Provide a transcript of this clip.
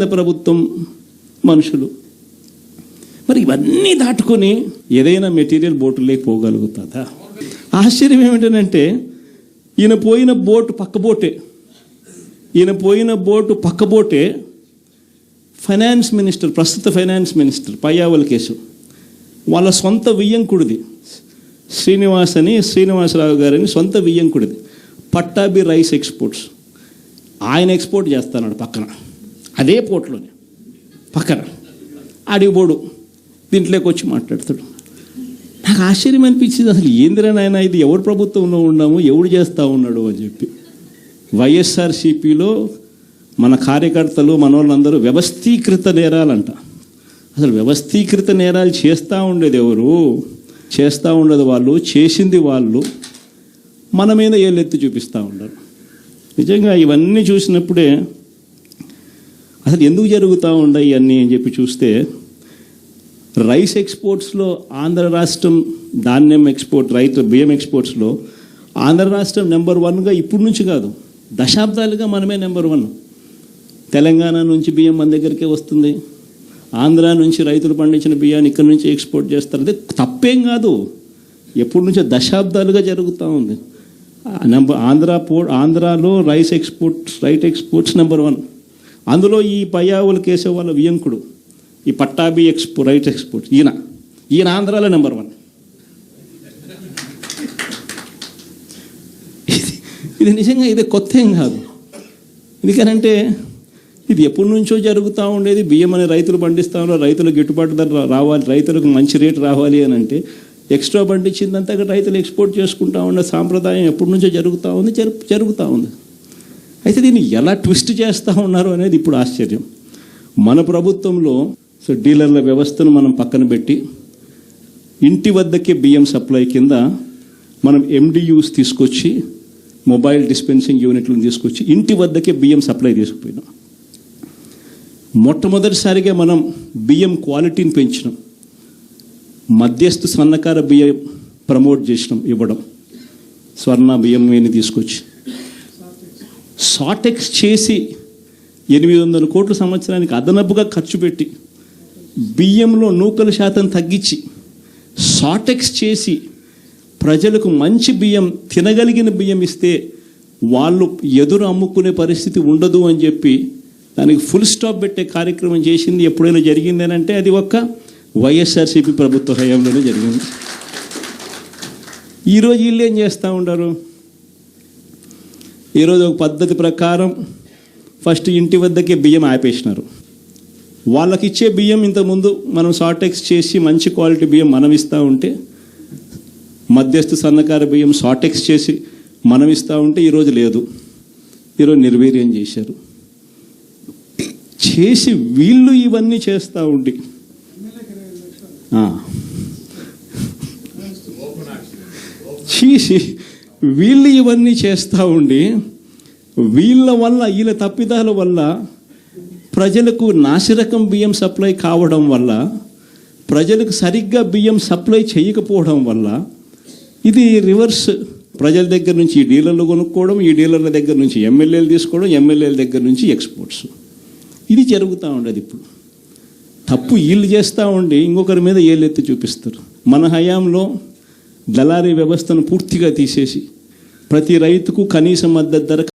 ప్రభుత్వం మనుషులు మరి ఇవన్నీ దాటుకొని ఏదైనా మెటీరియల్ బోటులోకి పోగలుగుతుందా? ఆశ్చర్యం ఏమిటంటే ఈయన పోయిన బోటు పక్క బోటే ఫైనాన్స్ మినిస్టర్, ప్రస్తుత ఫైనాన్స్ మినిస్టర్ పయ్యావుల కేసు వాళ్ళ సొంత వియ్యంకుడిది, శ్రీనివాసరావు గారని సొంత వియ్యంకుడిది. పట్టాభి రైస్ ఎక్స్పోర్ట్స్ ఆయన ఎక్స్పోర్ట్ చేస్తున్నాడు పక్కన, అదే పోర్ట్లోనే పక్కన అడిగిపోడు దీంట్లోకి వచ్చి మాట్లాడతాడు. నాకు ఆశ్చర్యం అనిపించింది, అసలు ఏందిరా నాయన ఇది, ఎవరు ప్రభుత్వంలో ఉన్నాము, ఎవడు చేస్తూ ఉన్నాడు అని చెప్పి. వైఎస్ఆర్సీపీలో మన కార్యకర్తలు మనోళ్ళందరూ వ్యవస్థీకృత నేరాలంట. అసలు వ్యవస్థీకృత నేరాలు చేస్తూ ఉండేది ఎవరు? చేస్తూ ఉండదు వాళ్ళు, చేసింది వాళ్ళు. మన మీద ఏళ్ళెత్తి చూపిస్తూ ఉండరు. నిజంగా ఇవన్నీ చూసినప్పుడే అసలు ఎందుకు జరుగుతూ ఉన్నాయి అన్నీ అని చెప్పి చూస్తే, రైస్ ఎక్స్పోర్ట్స్లో ఆంధ్ర రాష్ట్రం, ధాన్యం ఎక్స్పోర్ట్, బియ్యం ఎక్స్పోర్ట్స్లో ఆంధ్ర రాష్ట్రం నెంబర్ 1గా ఇప్పుడు నుంచి కాదు, దశాబ్దాలుగా మనమే నెంబర్ 1. తెలంగాణ నుంచి బియ్యం మన దగ్గరికే వస్తుంది, ఆంధ్ర నుంచి రైతులు పండించిన బియ్యాన్ని ఇక్కడి నుంచి ఎక్స్పోర్ట్ చేస్తారు. అదే తప్పేం కాదు, ఎప్పటి నుంచో దశాబ్దాలుగా జరుగుతూ ఉంది. ఆంధ్రాలో రైస్ ఎక్స్పోర్ట్స్ నెంబర్ 1. అందులో ఈ పయ్యావుల కేశవ వాళ్ళ వియంకుడు ఈ పట్టాభి రైట్ ఎక్స్పోర్ట్స్ ఈయన ఆంధ్రాలో నెంబర్ 1. ఇది నిజంగా ఇది కొత్త ఏం కాదు. ఎందుకనంటే ఇది ఎప్పటి నుంచో జరుగుతూ ఉండేది. బియ్యం అనే రైతులు పండిస్తూ ఉన్నారు, రైతులకు గిట్టుబాటు ధర రావాలి, రైతులకు మంచి రేటు రావాలి అని అంటే ఎక్స్ట్రా పండించిందంతా రైతులు ఎక్స్పోర్ట్ చేసుకుంటూ ఉండే సాంప్రదాయం ఎప్పటి నుంచో జరుగుతూ ఉంది. అయితే దీన్ని ఎలా ట్విస్ట్ చేస్తూ ఉన్నారు అనేది ఇప్పుడు ఆశ్చర్యం. మన ప్రభుత్వంలో డీలర్ల వ్యవస్థను మనం పక్కన పెట్టి ఇంటి వద్దకే బియ్యం సప్లై కింద మనం MDUs తీసుకొచ్చి, మొబైల్ డిస్పెన్సింగ్ యూనిట్లను తీసుకొచ్చి ఇంటి వద్దకే బియ్యం సప్లై తీసుకుపోయినాం. మొట్టమొదటిసారిగా మనం బియ్యం క్వాలిటీని పెంచినాం, మధ్యస్థు సన్నకార బియ్యం ప్రమోట్ చేసినాం, ఇవ్వడం స్వర్ణ బియ్యం వేని తీసుకొచ్చి షార్టెక్స్ చేసి 800 కోట్ల సంవత్సరానికి అదనపుగా ఖర్చు పెట్టి బియ్యంలో నూకల శాతం తగ్గించి షార్టెక్స్ చేసి ప్రజలకు మంచి బియ్యం, తినగలిగిన బియ్యం ఇస్తే వాళ్ళు ఎదురు అమ్ముకునే పరిస్థితి ఉండదు అని చెప్పి దానికి ఫుల్ స్టాప్ పెట్టే కార్యక్రమం చేసింది ఎప్పుడైనా జరిగింది అంటే అది ఒక్క వైఎస్ఆర్సీపీ ప్రభుత్వ హయాంలోనే జరిగింది. ఈరోజు వీళ్ళు ఏం చేస్తూ ఉంటారు? ఈరోజు ఒక పద్ధతి ప్రకారం ఫస్ట్ ఇంటి వద్దకే బియ్యం ఆపేసినారు. వాళ్ళకి ఇచ్చే బియ్యం ఇంతకుముందు మనం షార్టెక్స్ చేసి మంచి క్వాలిటీ బియ్యం మనం ఇస్తూ ఉంటే, మధ్యస్థు సన్నకార బియ్యం షార్టెక్స్ చేసి మనం ఇస్తూ ఉంటే ఈరోజు లేదు. ఈరోజు నిర్వీర్యం చేశారు. చేసి వీళ్ళు ఇవన్నీ చేస్తూ ఉండి వీళ్ళు ఇవన్నీ చేస్తూ ఉండి వీళ్ళ తప్పిదాల వల్ల ప్రజలకు నాసిరకం బియ్యం సప్లై కావడం వల్ల, ప్రజలకు సరిగ్గా బియ్యం సప్లై చేయకపోవడం వల్ల ఇది రివర్స్. ప్రజల దగ్గర నుంచి ఈ డీలర్లు కొనుక్కోవడం, ఈ డీలర్ల దగ్గర నుంచి ఎమ్మెల్యేలు తీసుకోవడం, ఎమ్మెల్యేల దగ్గర నుంచి ఎక్స్పోర్ట్స్. ఇది జరుగుతూ ఉండదు. ఇప్పుడు తప్పు వీళ్ళు చేస్తూ ఉండి ఇంకొకరి మీద ఏళ్ళెత్తి చూపిస్తారు. మన హయాంలో దళారీ వ్యవస్థను పూర్తిగా తీసేసి ప్రతి రైతుకు కనీస మద్దతు ధర